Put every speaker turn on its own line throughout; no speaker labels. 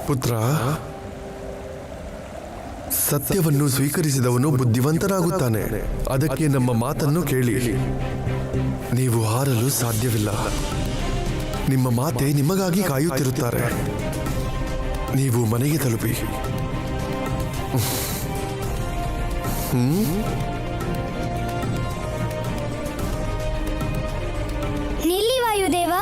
ಪುತ್ರ, ಸತ್ಯವನ್ನು ಸ್ವೀಕರಿಸಿದವನು ಬುದ್ಧಿವಂತನಾಗುತ್ತಾನೆ. ಅದಕ್ಕೆ ನಮ್ಮ ಮಾತನ್ನು ಕೇಳಿ. ನೀವು ಹಾರಲು ಸಾಧ್ಯವಿಲ್ಲ. ನಿಮ್ಮ ಮಾತೆ ನಿಮಗಾಗಿ ಕಾಯುತ್ತಿರುತ್ತಾರೆ. ನೀವು ಮನೆಗೆ ತಲುಪಿ.
ನಿಲ್ಲಿ ವಾಯುದೇವ.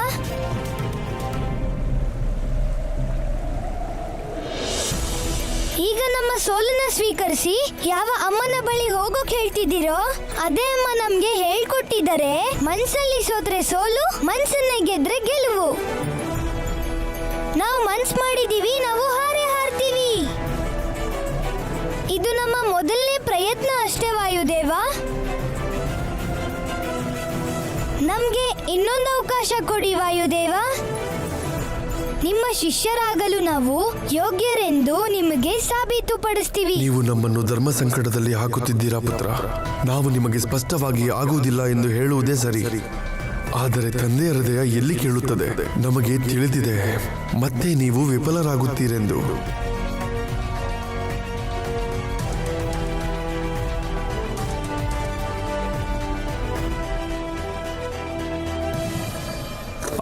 ಈಗ ನಮ್ಮ ಸೋಲನ್ನ ಸ್ವೀಕರಿಸಿ ಯಾವ ಅಮ್ಮನ ಬಳಿ ಹೋಗೋಕ್ ಹೇಳ್ತಿದ್ದೀರೋ ಅದೇ ಅಮ್ಮ ನಮ್ಗೆ ಹೇಳ್ಕೊಟ್ಟಿದ್ದಾರೆ. ಮನ್ಸಲ್ಲಿ ಸೋತ್ರೆ ಸೋಲು, ಮನ್ಸನ್ನ ಗೆದ್ರೆ ಗೆಲುವು. ನಾವು ಮನ್ಸ್ ಮಾಡಿದೀವಿ, ನಾವು ಹಾರೇ ಹಾರ್ತೀವಿ. ಇದು ನಮ್ಮ ಮೊದಲನೇ ಪ್ರಯತ್ನ ಅಷ್ಟೇ ವಾಯುದೇವ. ನಮ್ಗೆ ಇನ್ನೊಂದು ಅವಕಾಶ ಕೊಡಿ ವಾಯುದೇವ. ನಿಮ್ಮ ಶಿಷ್ಯರಾಗಲು ನಾವು ಯೋಗ್ಯರೆಂದು ನಿಮಗೆ ಸಾಬೀತುಪಡಿಸ್ತೀವಿ.
ನೀವು ನಮ್ಮನ್ನು ಧರ್ಮ ಸಂಕಟದಲ್ಲಿ ಹಾಕುತ್ತಿದ್ದೀರಾ ಪುತ್ರ. ನಾವು ನಿಮಗೆ ಸ್ಪಷ್ಟವಾಗಿ ಆಗುವುದಿಲ್ಲ ಎಂದು ಹೇಳುವುದೇ ಸರಿ. ಆದರೆ ತಂದೆಯ ಹೃದಯ ಎಲ್ಲಿ ಕೇಳುತ್ತದೆ? ನಮಗೆ ತಿಳಿದಿದೆ ಮತ್ತೆ ನೀವು ವಿಫಲರಾಗುತ್ತೀರೆಂದು.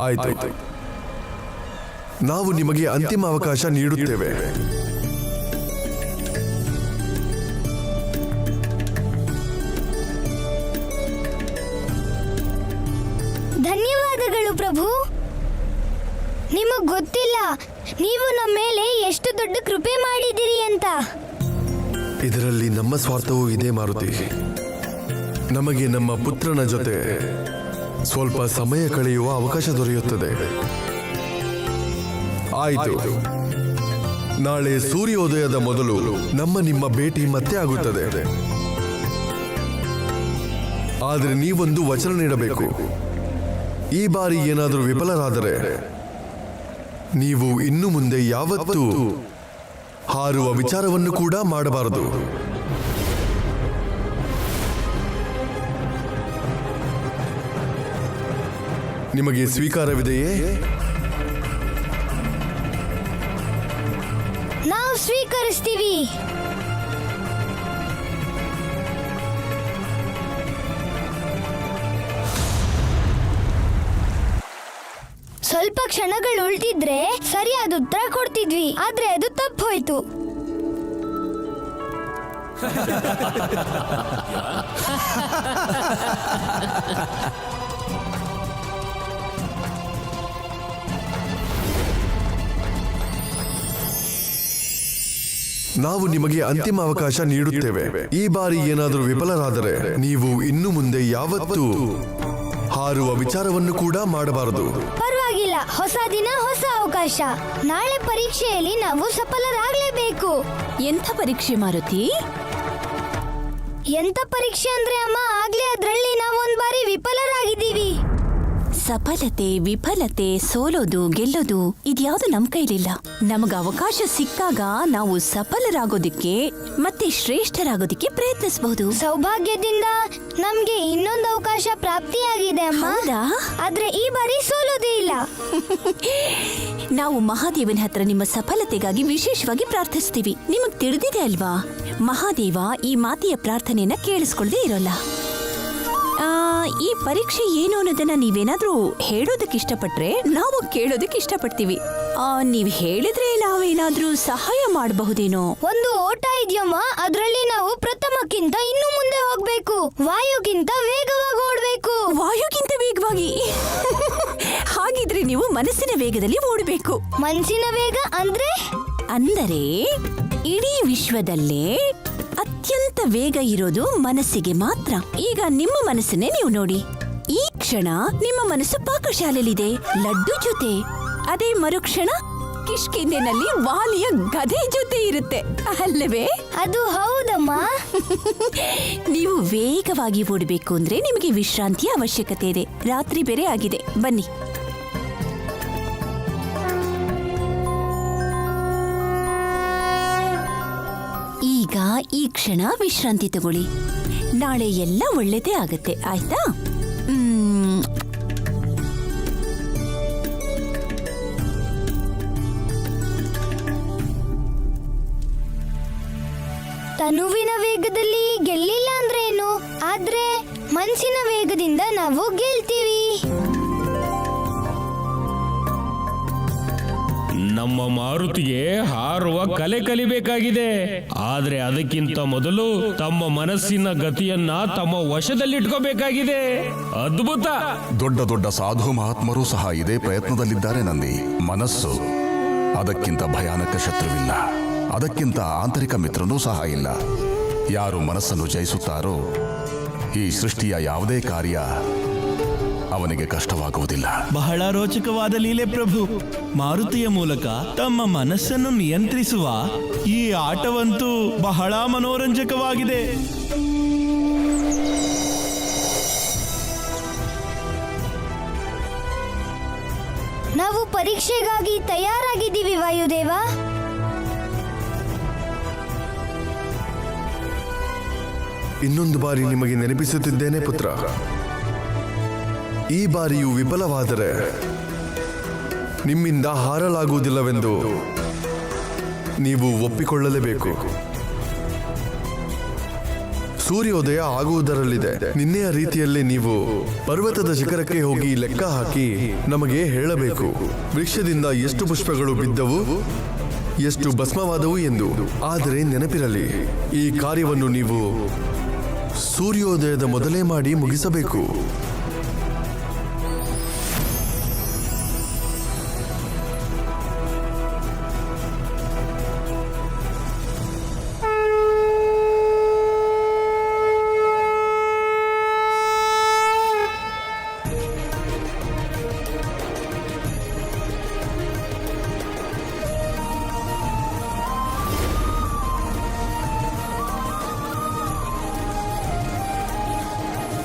ಆಯ್ತು, ನಾವು ನಿಮಗೆ ಅಂತಿಮ ಅವಕಾಶ ನೀಡುತ್ತೇವೆ.
ಧನ್ಯವಾದಗಳು ಪ್ರಭು. ನಿಮಗ್ ಗೊತ್ತಿಲ್ಲ ನೀವು ನಮ್ಮ ಮೇಲೆ ಎಷ್ಟು ದೊಡ್ಡ ಕೃಪೆ ಮಾಡಿದಿರಿ ಅಂತ.
ಇದರಲ್ಲಿ ನಮ್ಮ ಸ್ವಾರ್ಥವೂ ಇದೆ ಮಾರುತಿ. ನಮಗೆ ನಮ್ಮ ಪುತ್ರನ ಜೊತೆ ಸ್ವಲ್ಪ ಸಮಯ ಕಳೆಯುವ ಅವಕಾಶ ದೊರೆಯುತ್ತದೆ. ಆಯಿತು, ನಾಳೆ ಸೂರ್ಯೋದಯದ ಮೊದಲು ನಿಮ್ಮ ಭೇಟಿ ಮತ್ತೆ ಆಗುತ್ತದೆ. ಆದರೆ ನೀವೊಂದು ವಚನ ನೀಡಬೇಕು. ಈ ಬಾರಿ ಏನಾದರೂ ವಿಫಲರಾದರೆ ನೀವು ಇನ್ನು ಮುಂದೆ ಯಾವತ್ತೂ ಹಾರುವ ವಿಚಾರವನ್ನು ಕೂಡ ಮಾಡಬಾರದು. ನಿಮಗೆ ಸ್ವೀಕಾರವಿದೆಯೇ?
ನಾವು ಸ್ವೀಕರಿಸ್ತೀವಿ. ಸ್ವಲ್ಪ ಕ್ಷಣಗಳು ಉಳಿದಿದ್ರೆ ಸರಿಯಾದ ಉತ್ತರ ಕೊಡ್ತಿದ್ವಿ, ಆದ್ರೆ ಅದು ತಪ್ಪು ಹೋಯ್ತು.
ನಾವು ನಿಮಗೆ ಅಂತಿಮ ಅವಕಾಶ ನೀಡುತ್ತೇವೆ. ಈ ಬಾರಿ ಏನಾದರೂ ವಿಫಲರಾದರೆ ನೀವು ಇನ್ನು ಮುಂದೆ ಯಾವತ್ತೂ ಹಾರುವ ವಿಚಾರವನ್ನು ಕೂಡ ಮಾಡಬಾರದು.
ಪರವಾಗಿಲ್ಲ, ಹೊಸ ದಿನ ಹೊಸ ಅವಕಾಶ. ನಾಳೆ ಪರೀಕ್ಷೆಯಲ್ಲಿ ನಾವು ಸಫಲರಾಗಲೇಬೇಕು.
ಎಂಥ ಪರೀಕ್ಷೆ ಮಾರುತಿ?
ಎಂತ ಪರೀಕ್ಷೆ ಅಂದ್ರೆ ಅಮ್ಮ, ಆಗ್ಲೇ ಅದ್ರಲ್ಲಿ ನಾವು ಒಂದ್ ಬಾರಿ ವಿಫಲರಾಗಿದ್ದೀವಿ.
ಸಫಲತೆ, ವಿಫಲತೆ, ಸೋಲೋದು, ಗೆಲ್ಲೋದು ಇದ್ಯಾವುದು ನಮ್ ಕೈಲಿಲ್ಲ. ನಮಗ ಅವಕಾಶ ಸಿಕ್ಕಾಗ ನಾವು ಸಫಲರಾಗೋದಿಕ್ಕೆ ಮತ್ತೆ ಶ್ರೇಷ್ಠರಾಗೋದಿಕ್ಕೆ ಪ್ರಯತ್ನಿಸಬಹುದು.
ಸೌಭಾಗ್ಯದಿಂದ ನಮ್ಗೆ ಇನ್ನೊಂದು ಅವಕಾಶ ಪ್ರಾಪ್ತಿಯಾಗಿದೆ ಅಮ್ಮ.
ಹೌದಾ?
ಆದ್ರೆ ಈ ಬಾರಿ ಸೋಲೋದೇ ಇಲ್ಲ.
ನಾವು ಮಹಾದೇವನ ಹತ್ರ ನಿಮ್ಮ ಸಫಲತೆಗಾಗಿ ವಿಶೇಷವಾಗಿ ಪ್ರಾರ್ಥಿಸ್ತೀವಿ. ನಿಮಗ್ ತಿಳಿದಿದೆ ಅಲ್ವಾ, ಮಹಾದೇವ ಈ ಮಾತೆಯ ಪ್ರಾರ್ಥನೆಯನ್ನ ಕೇಳಿಸ್ಕೊಳ್ಳದೆ ಇರೋಲ್ಲ. ಈ ಪರೀಕ್ಷೆ ಏನು ಅನ್ನೋದನ್ನ ನೀವೇನಾದ್ರೂ ಹೇಳೋದಕ್ಕೆ ಇಷ್ಟಪಟ್ರೆ ನಾವು ಕೇಳೋದಕ್ಕೆ ಇಷ್ಟಪಡ್ತೀವಿ. ನೀವ್ ಹೇಳಿದ್ರೆ ನಾವೇನಾದ್ರೂ ಸಹಾಯ ಮಾಡಬಹುದೇನೋ.
ಒಂದು ಓಟ ಇದೆಯಮ್ಮ, ಅದ್ರಲ್ಲಿ ನಾವು ಪ್ರಥಮಕ್ಕಿಂತ ಇನ್ನು ಮುಂದೆ ಹೋಗ್ಬೇಕು. ವಾಯುಗಿಂತ ವೇಗವಾಗಿ ಓಡ್ಬೇಕು.
ವಾಯುಗಿಂತ ವೇಗವಾಗಿ? ಹಾಗಿದ್ರೆ ನೀವು ಮನಸ್ಸಿನ ವೇಗದಲ್ಲಿ ಓಡಬೇಕು.
ಮನಸ್ಸಿನ ವೇಗ ಅಂದರೆ
ಇಡೀ ವಿಶ್ವದಲ್ಲೇ ಅತ್ಯಂತ ವೇಗ ಇರೋದು ಮನಸ್ಸಿಗೆ ಮಾತ್ರ. ಈಗ ನಿಮ್ಮ ಮನಸ್ಸನ್ನೇ ನೀವು ನೋಡಿ. ಈ ಕ್ಷಣ ನಿಮ್ಮ ಮನಸ್ಸು ಪಾಕಶಾಲೆಯಲ್ಲಿದೆ ಲಡ್ಡು ಜೊತೆ. ಅದೇ ಮರುಕ್ಷಣ ಕಿಷ್ಕಿಂಧೆನಲ್ಲಿ ವಾಲಿಯ ಗದೆ ಜೊತೆ ಇರುತ್ತೆ ಅಲ್ಲವೇ?
ಅದು ಹೌದಮ್ಮ.
ನೀವು ವೇಗವಾಗಿ ಓಡಬೇಕು ಅಂದ್ರೆ ನಿಮಗೆ ವಿಶ್ರಾಂತಿಯ ಅವಶ್ಯಕತೆ ಇದೆ. ರಾತ್ರಿ ಬೇರೆ ಆಗಿದೆ, ಬನ್ನಿ. ಈಗ ಈ ಕ್ಷಣ ವಿಶ್ರಾಂತಿ ತಗೊಳ್ಳಿ. ನಾಳೆ ಎಲ್ಲ ಒಳ್ಳೆದೇ ಆಗತ್ತೆ, ಆಯ್ತಾ?
ತನುವಿನ ವೇಗದಲ್ಲಿ ಗೆಲ್ಲಿಲ್ಲ ಅಂದ್ರೆ ಏನು, ಆದ್ರೆ ಮನಸ್ಸಿನ ವೇಗದಿಂದ ನಾವು ಗೆಲ್ತೀವಿ.
ನಮ್ಮ ಮಾರುತಿಗೆ ಹಾರುವ ಕಲೆ ಕಲಿಬೇಕಾಗಿದೆ. ಆದ್ರೆ ಅದಕ್ಕಿಂತ ಮೊದಲು ತಮ್ಮ ಮನಸ್ಸಿನ ಗತಿಯನ್ನ ತಮ್ಮ ವಶದಲ್ಲಿಟ್ಕೋಬೇಕಾಗಿದೆ. ಅದ್ಭುತ.
ದೊಡ್ಡ ದೊಡ್ಡ ಸಾಧು ಮಹಾತ್ಮರು ಸಹ ಇದೇ ಪ್ರಯತ್ನದಲ್ಲಿದ್ದಾರೆ ನಂದಿ. ಮನಸ್ಸು, ಅದಕ್ಕಿಂತ ಭಯಾನಕ ಶತ್ರುವಿಲ್ಲ, ಅದಕ್ಕಿಂತ ಆಂತರಿಕ ಮಿತ್ರನೂ ಸಹ ಇಲ್ಲ. ಯಾರು ಮನಸ್ಸನ್ನು ಜಯಿಸುತ್ತಾರೋ ಈ ಸೃಷ್ಟಿಯ ಯಾವುದೇ ಕಾರ್ಯ ಅವನಿಗೆ ಕಷ್ಟವಾಗುವುದಿಲ್ಲ.
ಬಹಳ ರೋಚಕವಾದ ಲೀಲೆ ಪ್ರಭು. ಮಾರುತಿಯ ಮೂಲಕ ತಮ್ಮ ಮನಸ್ಸನ್ನು ನಿಯಂತ್ರಿಸುವ ಈ ಆಟವಂತೂ ಬಹಳ ಮನೋರಂಜಕವಾಗಿದೆ.
ನಾವು ಪರೀಕ್ಷೆಗಾಗಿ ತಯಾರಾಗಿದ್ದೀವಿ ವಾಯುದೇವ.
ಇನ್ನೊಂದು ಬಾರಿ ನಿಮಗೆ ನೆನಪಿಸುತ್ತಿದ್ದೇನೆ ಪುತ್ರ, ಈ ಬಾರಿಯೂ ವಿಫಲವಾದರೆ ನಿಮ್ಮಿಂದ ಹಾರಲಾಗುವುದಿಲ್ಲವೆಂದು ನೀವು ಒಪ್ಪಿಕೊಳ್ಳಲೇಬೇಕು. ಸೂರ್ಯೋದಯ ಆಗುವುದರಲ್ಲಿದೆ. ನಿನ್ನೆಯ ರೀತಿಯಲ್ಲೇ ನೀವು ಪರ್ವತದ ಶಿಖರಕ್ಕೆ ಹೋಗಿ ಲೆಕ್ಕ ಹಾಕಿ ನಮಗೆ ಹೇಳಬೇಕು, ವೃಕ್ಷದಿಂದ ಎಷ್ಟು ಪುಷ್ಪಗಳು ಬಿದ್ದವು, ಎಷ್ಟು ಭಸ್ಮವಾದವು ಎಂದು. ಆದರೆ ನೆನಪಿರಲಿ, ಈ ಕಾರ್ಯವನ್ನು ನೀವು ಸೂರ್ಯೋದಯದ ಮೊದಲೇ ಮಾಡಿ ಮುಗಿಸಬೇಕು.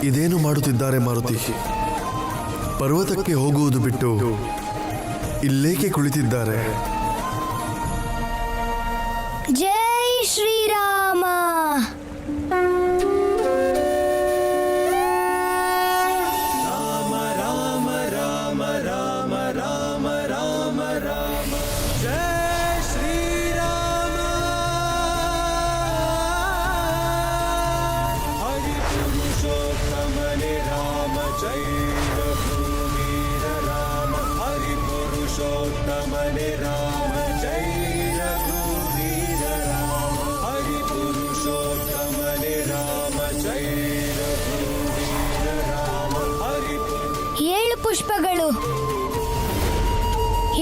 ಇದೇನು ಮಾಡುತ್ತಿದ್ದಾರೆ ಮಾರುತಿ? ಪರ್ವತಕ್ಕೆ ಹೋಗುವುದು ಬಿಟ್ಟು ಇಲ್ಲೇಕೆ ಕುಳಿತಿದ್ದಾರೆ?
ಜೈ ಶ್ರೀರಾಮ.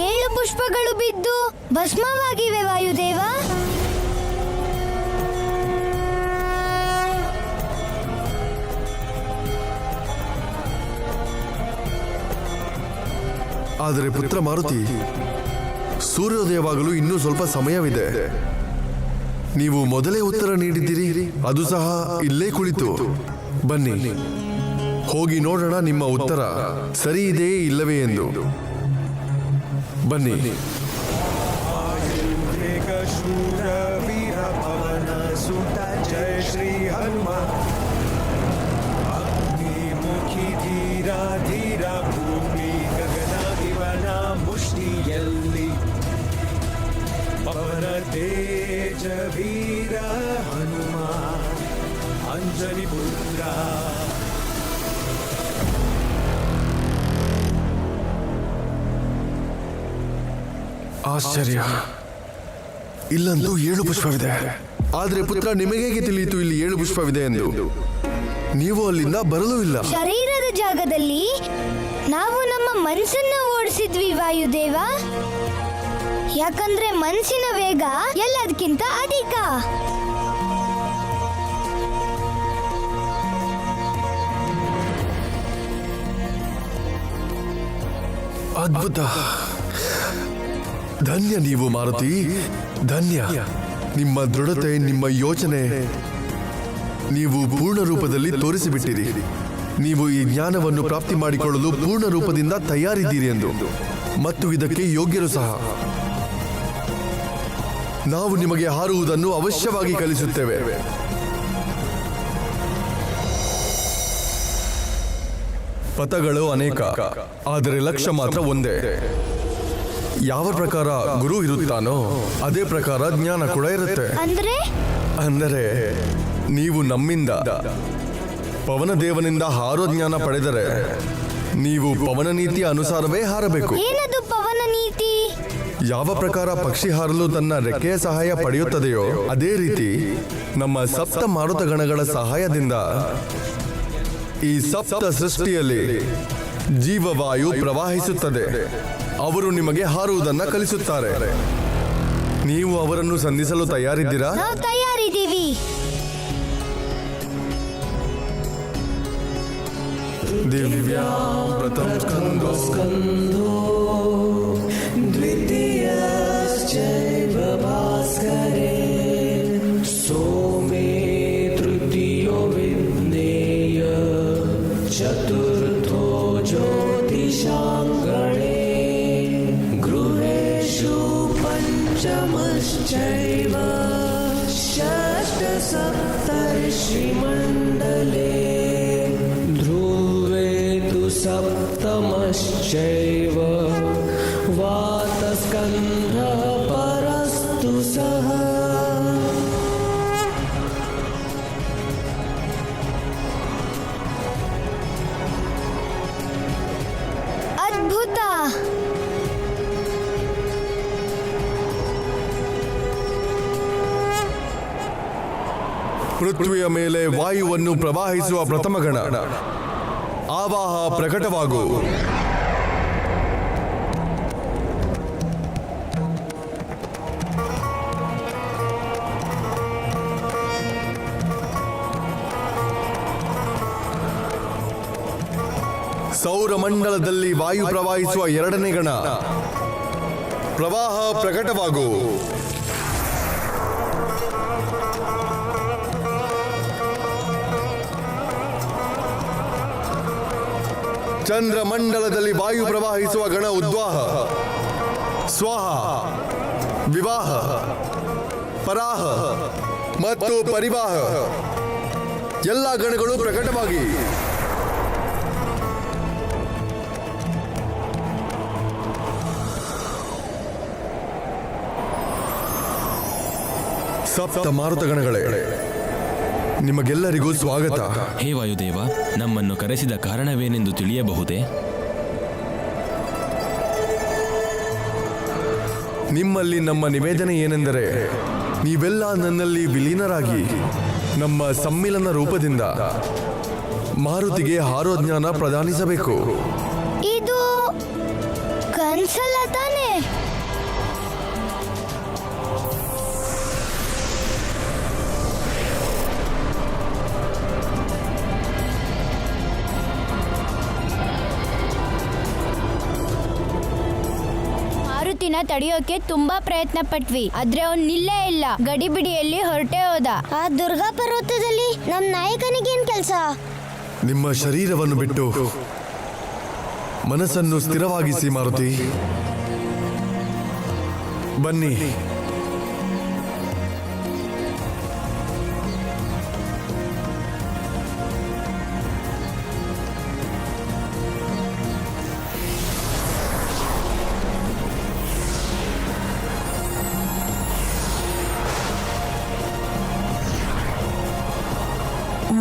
ಏಳು ಪುಷ್ಪಗಳು ಬಿದ್ದು ಭಸ್ಮವಾಗಿವೆ ವಾಯುದೇವ.
ಆದರೆ ಪುತ್ರ ಮಾರುತಿ, ಸೂರ್ಯೋದಯವಾಗಲು ಇನ್ನೂ ಸ್ವಲ್ಪ ಸಮಯವಿದೆ. ನೀವು ಮೊದಲೇ ಉತ್ತರ ನೀಡಿದ್ದೀರಿ, ಅದು ಸಹ ಇಲ್ಲೇ ಕುಳಿತು. ಬನ್ನಿ, ಹೋಗಿ ನೋಡೋಣ ನಿಮ್ಮ ಉತ್ತರ ಸರಿ ಇದೆಯೇ ಇಲ್ಲವೇ ಎಂದು. ಬನ್ನಿ.
ಜಯ ಶ್ರೀ ಹನುಮ. ಅಗ್ನಿಮುಖಿ ಧೀರ ಧೀರ ಭೂಮಿ ಗಗನ ಇವನ ಮುಷ್ಟಿಯಲ್ಲಿ. ಪವನ ತೇಜ ವೀರ ಹನುಮ ಅಂಜನಿ ಪುತ್ರ.
ಆಶ್ಚರ್ಯ, ಇಲ್ಲಂತೂ 7 ಪುಷ್ಪವಿದೆ. ಆದ್ರೆ ಪುತ್ರ, ನಿಮಗೆ ತಿಳಿಯಿತು ಇಲ್ಲಿ 7 ಪುಷ್ಪವಿದೆ ಎಂದು? ನೀವು ಅಲ್ಲಿಂದ ಬರಲೂ ಇಲ್ಲ.
ಶರೀರದ ಜಾಗದಲ್ಲಿ ನಾವು ನಮ್ಮ ಮನಸ್ಸನ್ನ ಓಡಿಸಿದ್ವಿ ವಾಯುದೇವ. ಯಾಕಂದ್ರೆ ಮನಸ್ಸಿನ ವೇಗ ಎಲ್ಲದಕ್ಕಿಂತ ಅಧಿಕ.
ಅದ್ಭುತ. ಧನ್ಯ ನೀವು ಮಾರುತಿ, ಧನ್ಯ. ನಿಮ್ಮ ದೃಢತೆ, ನಿಮ್ಮ ಯೋಚನೆ ನೀವು ಪೂರ್ಣ ರೂಪದಲ್ಲಿ ತೋರಿಸಿಬಿಟ್ಟಿರಿ. ನೀವು ಈ ಜ್ಞಾನವನ್ನು ಪ್ರಾಪ್ತಿ ಮಾಡಿಕೊಳ್ಳಲು ಪೂರ್ಣ ರೂಪದಿಂದ ತಯಾರಿದ್ದೀರಿ ಎಂದು, ಮತ್ತು ಇದಕ್ಕೆ ಯೋಗ್ಯರು ಸಹ. ನಾವು ನಿಮಗೆ ಹಾರುವುದನ್ನು ಅವಶ್ಯವಾಗಿ ಕಲಿಸುತ್ತೇವೆ. ಪಥಗಳು ಅನೇಕ, ಆದರೆ ಲಕ್ಷ್ಯ ಮಾತ್ರ ಒಂದೇ. ಯಾವ ಪ್ರಕಾರ ಗುರು ಇರುತ್ತಾನೋ ಅದೇ ಪ್ರಕಾರ ಜ್ಞಾನ ಕೂಡ ಇರುತ್ತೆ.
ಅಂದ್ರೆ
ಅಂದರೆ ನೀವು ನಮ್ಮಿಂದ ಪವನದೇವನಿಂದ ಹಾರೋ ಜ್ಞಾನ ಪಡೆದರೆ ನೀವು ಪವನ ನೀತಿಯ ಅನುಸಾರವೇ ಹಾರಬೇಕು.
ಏನದು ಪವನ ನೀತಿ?
ಯಾವ ಪ್ರಕಾರ ಪಕ್ಷಿ ಹಾರಲು ತನ್ನ ರೆಕ್ಕೆಯ ಸಹಾಯ ಪಡೆಯುತ್ತದೆಯೋ ಅದೇ ರೀತಿ ನಮ್ಮ ಸಪ್ತ ಮಾರುತಗಣಗಳ ಸಹಾಯದಿಂದ ಈ ಸಪ್ತ ಸೃಷ್ಟಿಯಲ್ಲಿ ಜೀವವಾಯು ಪ್ರವಾಹಿಸುತ್ತದೆ. ಅವರು ನಿಮಗೆ ಹಾರುವುದನ್ನು ಕಲಿಸುತ್ತಾರೆ. ನೀವು ಅವರನ್ನು ಸಂಧಿಸಲು ತಯಾರಿದ್ದೀರಾ?
ನಾವು ತಯಾರಿದ್ದೀವಿ.
ದಿವ್ಯಾ ಪ್ರಥಮ ಸ್ಕಂದೋ
द्वितीयश्चैव भास्करे सोमे तृतीयो विघ्नेय चतुर्थो ज्योतिषाङ्गणे गृहेषु पञ्चमश्चैव षष्ठसप्तर्षिमण्डले ध्रुवे तु सप्तमश्चैव वातस्कन्धः परस्तु सः
ಅದ್ಭುತ.
ಪೃಥ್ವಿಯ ಮೇಲೆ ವಾಯುವನ್ನು ಪ್ರವಾಹಿಸುವ ಪ್ರಥಮ ಗಣ ಆವಾಹ ಪ್ರಕಟವಾಗು. ಸೌರಮಂಡಲದಲ್ಲಿ ವಾಯು ಪ್ರವಾಹಿಸುವ ಎರಡನೇ ಗಣ ಪ್ರವಾಹ ಪ್ರಕಟವಾಗು. ಚಂದ್ರಮಂಡಲದಲ್ಲಿ ವಾಯು ಪ್ರವಾಹಿಸುವ ಗಣ ಉದ್ವಾಹ, ಸ್ವಾಹ, ವಿವಾಹ, ಪರಾಹ ಮತ್ತು ಪರಿವಾಹ ಎಲ್ಲ ಗಣಗಳು ಪ್ರಕಟವಾಗಿ ಸಪ್ತ ಮಾರುತಗಣಗಳೇ, ನಿಮಗೆಲ್ಲರಿಗೂ ಸ್ವಾಗತ.
ಹೇ ವಾಯುದೇವ, ನಮ್ಮನ್ನು ಕರೆಸಿದ ಕಾರಣವೇನೆಂದು ತಿಳಿಯಬಹುದೇ?
ನಿಮ್ಮಲ್ಲಿ ನಮ್ಮ ನಿವೇದನೆ ಏನೆಂದರೆ, ನೀವೆಲ್ಲ ನನ್ನಲ್ಲಿ ವಿಲೀನರಾಗಿ ನಮ್ಮ ಸಮ್ಮಿಲನ ರೂಪದಿಂದ ಮಾರುತಿಗೆ ಹಾರೋ ಜ್ಞಾನ ಪ್ರದಾನಿಸಬೇಕು.
ಇದು ಕನ್ಸಲ್ಲ ತಾನೆ?
ಮಾರುತಿನ ತಡೆಯೋಕೆ ತುಂಬಾ ಪ್ರಯತ್ನ ಪಟ್ವಿ, ಆದ್ರೆ ಅವ್ನ್ ನಿಲ್ಲೇ ಇಲ್ಲ. ಗಡಿಬಿಡಿಯಲ್ಲಿ ಹೊರಟೆ ಹೋದ.
ಆ ದುರ್ಗಾ ಪರ್ವತದಲ್ಲಿ ನಮ್ ನಾಯಕನಿಗೇನ್ ಕೆಲಸ?
ನಿಮ್ಮ ಶರೀರವನ್ನು ಬಿಟ್ಟು ಮನಸ್ಸನ್ನು ಸ್ಥಿರವಾಗಿಸಿ ಮಾರುತಿ. ಬನ್ನಿ.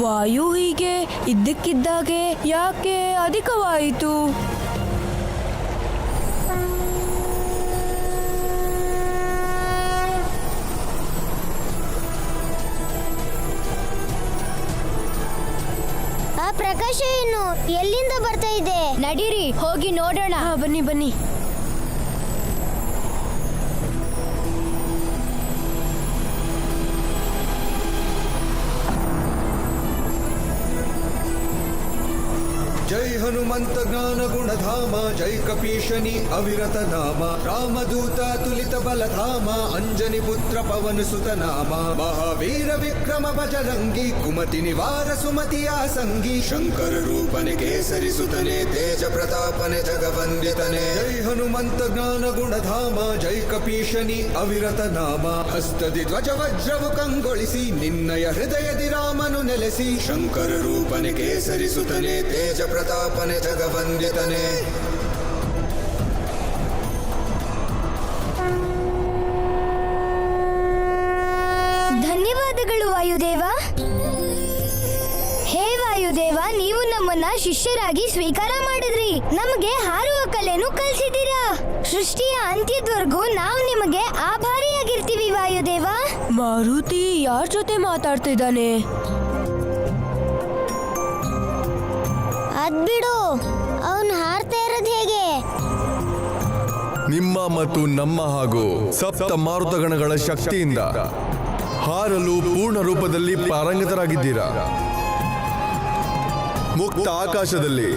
ವಾಯು ಹೀಗೆ ಇದ್ದಕ್ಕಿದ್ದಾಗೆ ಯಾಕೆ ಅಧಿಕವಾಯಿತು?
ಆ ಪ್ರಕಾಶ ಏನು? ಎಲ್ಲಿಂದ ಬರ್ತಾ ಇದೆ?
ನಡೀರಿ, ಹೋಗಿ ನೋಡೋಣ. ಬನ್ನಿ ಬನ್ನಿ.
जय हनुमंत ज्ञान गुणधाम जय कपीशनि अविरत नाम रामदूत तुलित बलधाम अंजनी पुत्र पवन सुत नाम महावीर विक्रम बजरंगी कुमति निवार सुमति आसंगी शंकर रूपने केसरी सुतने तेज प्रतापने जगवंदितने जय हनुमंत ज्ञान गुणधाम जय कपीशनि अविरत नाम हस्तदि ध्वज वज्रव कंगोಳಿಸಿ ನಿನ್ನಯ ಹೃದಯದಿ ರಾಮನು ನೆಲೆಸಿ ಶಂಕರ ರೂಪನೆ ಕೇಸರಿ ಸುತನೆ ತೇಜ ಪ್ರತಾಪನೆ ಜಗವಂದಿತನೆ
ಧನ್ಯವಾದಗಳು ವಾಯುದೇವ. ಹೇ ವಾಯುದೇವ, ನೀವು ನಮ್ಮನ್ನ ಶಿಷ್ಯರಾಗಿ ಸ್ವೀಕಾರ ಮಾಡಿದ್ರಿ. ನಮಗೆ ಹಾರುವ ಕಲೆನು ಕಲಿಸಿದ್ದೀರಾ. ಸೃಷ್ಟಿಯ ಅಂತ್ಯದವರೆಗೂ ನಾವು ನಿಮಗೆ ಆಭಾರಿಯಾಗಿರ್ತೀವಿ ವಾಯುದೇವ.
ಮಾರುತಿ ಯಾರ ಜೊತೆ ಮಾತಾಡ್ತಿದ್ದಾನೆ?
ಅದ್ಬಿಡು, ಅವನು ಹಾರ್ತಾ ಇರೋದು ಹೇಗೆ?
ನಿಮ್ಮ ಮತ್ತು ನಮ್ಮ ಹಾಗೂ ಸಪ್ತ ಮಾರುತಗಣಗಳ ಶಕ್ತಿಯಿಂದ ಹಾರಲು ಪೂರ್ಣ ರೂಪದಲ್ಲಿ ಪಾರಂಗತರಾಗಿದ್ದೀರಾ. ಮುಕ್ತ ಆಕಾಶದಲ್ಲಿ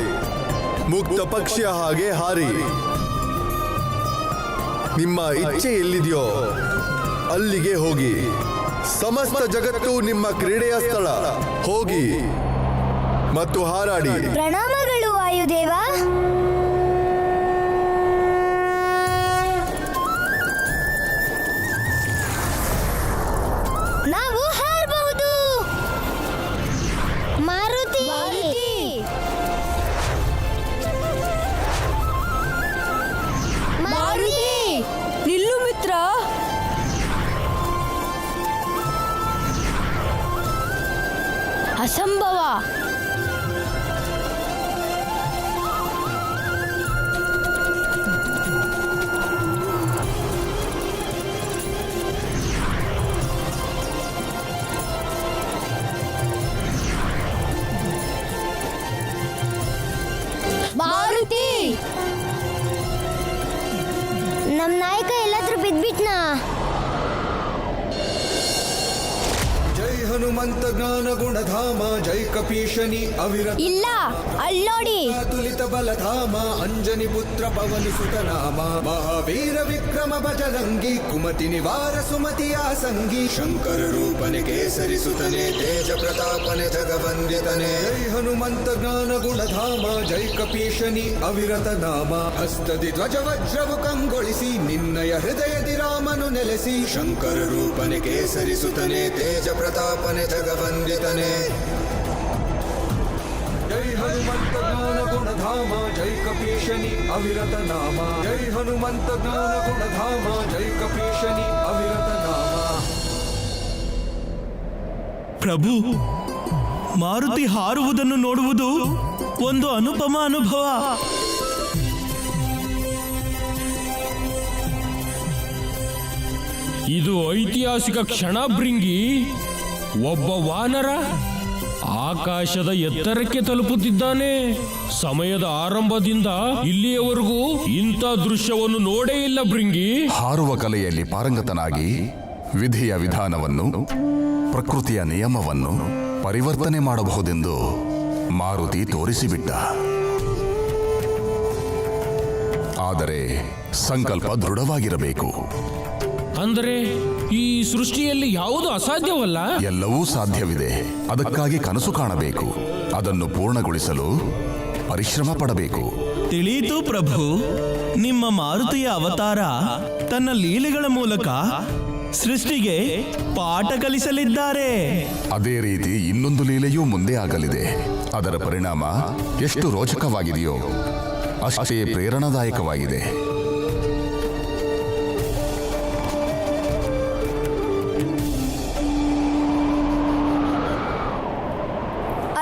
ಮುಕ್ತ ಪಕ್ಷಿಯ ಹಾಗೆ ಹಾರಿ. ನಿಮ್ಮ ಇಚ್ಛೆ ಎಲ್ಲಿದೆಯೋ ಅಲ್ಲಿಗೆ ಹೋಗಿ. ಸಮಸ್ತ ಜಗತ್ತು ನಿಮ್ಮ ಕ್ರೀಡೆಯ ಸ್ಥಳ. ಹೋಗಿ ಮತ್ತು ಹಾರಾಡಿ.
ಪ್ರಣಾಮಗಳು ವಾಯುದೇವ. ನಾವು ಹಾರಬಹುದು. ಮಾರುತಿ,
ಮಾರುತಿ, ನಿಲ್ಲು ಮಿತ್ರ. ಅಸಂಭವ. ಮಾರುತಿ,
ನಮ್ ನಾಯಕ ಎಲ್ಲಾದ್ರೂ ಬಿದ್ಬಿಟ್ನಾ?
ಜೈ ಹನುಮಂತ ಜ್ಞಾನ ಗುಣಧಾಮ ಜೈ ಕಪೀಶನಿ ಅವಿರತ
ಇಲ್ಲ, ಅಲ್ಲೋಡಿ.
ತುಲಿತ ಬಲಧಾಮ ಅಂಜನಿ ಪುತ್ರ ಪವನ ಸುತ ನಾಮ ಮಹಾವೀರ ವಿಕ್ರಮ ಬಜರಂಗಿ ಕುಮತಿ ನಿವಾರ ಸುಮತಿಯ ಸಂಗಿ ಶಂಕರ ರೂಪನೆ ಕೇಸರಿ ಸುತನೆ ತೇಜ ಪ್ರತಾಪನೆ ಜಗವಂದಿತನೆ ಜೈ ಹನುಮಂತ ಜ್ಞಾನ ಗುಣಧಾಮ ಜೈ ಕಪೀಶನಿ ಅವಿರತ ನಾಮ ಹಸ್ತದಿ ಧ್ವಜ ವಜ್ರವು ಕಂಗೊಳಿಸಿ ನಿನ್ನಯ ಹೃದಯದಿ ರಾಮನು ನೆಲೆಸಿ ಶಂಕರ ರೂಪನೆ ಕೇಸರಿ ಸುತನೆ ತೇಜ ಪ್ರತಾಪನೆ ಜಗವಂದಿತನೆ ಜೈ ಹನುಮಂತ ಜ್ಞಾನ ಗುಣಧಾಮ ಜೈ ಕಪೀಶನಿ ಅವಿರತ ನಾಮ ಜೈ ಹನುಮಂತ ಜ್ಞಾನ ಗುಣಧಾಮ ಜೈ ಕಪೀಶನಿ ಅವಿರತ ನಾಮ.
ಪ್ರಭು, ಮಾರುತಿ ಹಾರುವುದನ್ನು ನೋಡುವುದು ಒಂದು ಅನುಪಮ ಅನುಭವ.
ಇದು ಐತಿಹಾಸಿಕ ಕ್ಷಣ ಭೃಂಗಿ. ಒಬ್ಬ ವಾನರ ಆಕಾಶದ ಎತ್ತರಕ್ಕೆ ತಲುಪುತ್ತಿದ್ದಾನೆ. ಸಮಯದ ಆರಂಭದಿಂದ ಇಲ್ಲಿಯವರೆಗೂ ಇಂಥ ದೃಶ್ಯವನ್ನು ನೋಡೇ ಇಲ್ಲ ಭೃಂಗಿ.
ಹಾರುವ ಕಲೆಯಲ್ಲಿ ಪಾರಂಗತನಾಗಿ ವಿಧಿಯ ವಿಧಾನವನ್ನು ಪ್ರಕೃತಿಯ ನಿಯಮವನ್ನು ಪರಿವರ್ತನೆ ಮಾಡಬಹುದೆಂದು ಮಾರುತಿ ತೋರಿಸಿಬಿಟ್ಟ. ಆದರೆ ಸಂಕಲ್ಪ ದೃಢವಾಗಿರಬೇಕು.
ಅಂದರೆ ಈ ಸೃಷ್ಟಿಯಲ್ಲಿ ಯಾವುದು ಅಸಾಧ್ಯವಲ್ಲ.
ಎಲ್ಲವೂ ಸಾಧ್ಯವಿದೆ. ಅದಕ್ಕಾಗಿ ಕನಸು ಕಾಣಬೇಕು. ಅದನ್ನು ಪೂರ್ಣಗೊಳಿಸಲು ಪರಿಶ್ರಮ ಪಡಬೇಕು.
ತಿಳಿಯಿತು ಪ್ರಭು, ನಿಮ್ಮ ಮಾರುತಿಯ ಅವತಾರ ತನ್ನ ಲೀಲೆಗಳ ಮೂಲಕ ಸೃಷ್ಟಿಗೆ ಪಾಠ ಕಲಿಸಲಿದ್ದಾರೆ.
ಅದೇ ರೀತಿ ಇನ್ನೊಂದು ಲೀಲೆಯೂ ಮುಂದೆ ಆಗಲಿದೆ. ಅದರ ಪರಿಣಾಮ ಎಷ್ಟು ರೋಚಕವಾಗಿದೆಯೋ ಅಷ್ಟೇ ಪ್ರೇರಣಾದಾಯಕವಾಗಿದೆ.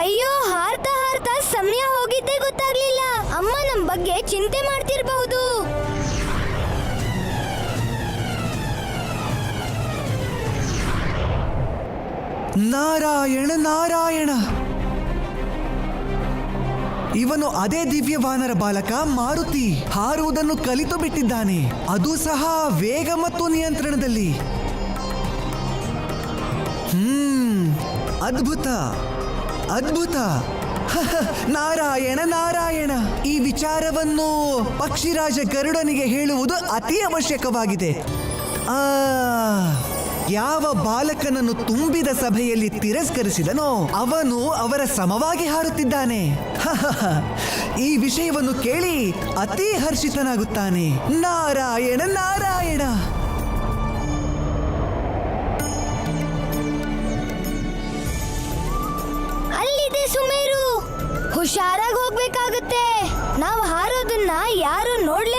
ಅಯ್ಯೋ, ಹಾರ್ತಾ ಹಾರ್ತಾ ಸಮಯ ಹೋಗಿದ್ದೇ ಗೊತ್ತಾಗ್ಲಿಲ್ಲ. ಅಮ್ಮ ನಮ್ ಬಗ್ಗೆ ಚಿಂತೆ ಮಾಡ್ತಿರ್ಬಹುದು.
ನಾರಾಯಣ ನಾರಾಯಣ, ಇವನು ಅದೇ ದಿವ್ಯ ವಾನರ ಬಾಲಕ ಮಾರುತಿ. ಹಾರುವುದನ್ನು ಕಲಿತು ಬಿಟ್ಟಿದ್ದಾನೆ, ಅದು ಸಹ ವೇಗ ಮತ್ತು ನಿಯಂತ್ರಣದಲ್ಲಿ. ಅದ್ಭುತ ಅದ್ಭುತ. ನಾರಾಯಣ ನಾರಾಯಣ, ಈ ವಿಚಾರವನ್ನು ಪಕ್ಷಿರಾಜ ಗರುಡನಿಗೆ ಹೇಳುವುದು ಅತಿ ಅವಶ್ಯಕವಾಗಿದೆ. ಯಾವ ಬಾಲಕನನ್ನು ತುಂಬಿದ ಸಭೆಯಲ್ಲಿ ತಿರಸ್ಕರಿಸಿದನೋ ಅವನು ಅವರ ಸಮವಾಗಿ ಹಾರುತ್ತಿದ್ದಾನೆ. ಈ ವಿಷಯವನ್ನು ಕೇಳಿ ಅತಿ ಹರ್ಷಿತನಾಗುತ್ತಾನೆ. ನಾರಾಯಣ ನಾರಾಯಣ.
ಅಲ್ಲಿದೆ ಸುಮೇರು. ಹುಷಾರಾಗಿ ಹೋಗ್ಬೇಕಾಗುತ್ತೆ. ನಾವು ಹಾರೋದನ್ನ ಯಾರು ನೋಡ್ಲಿ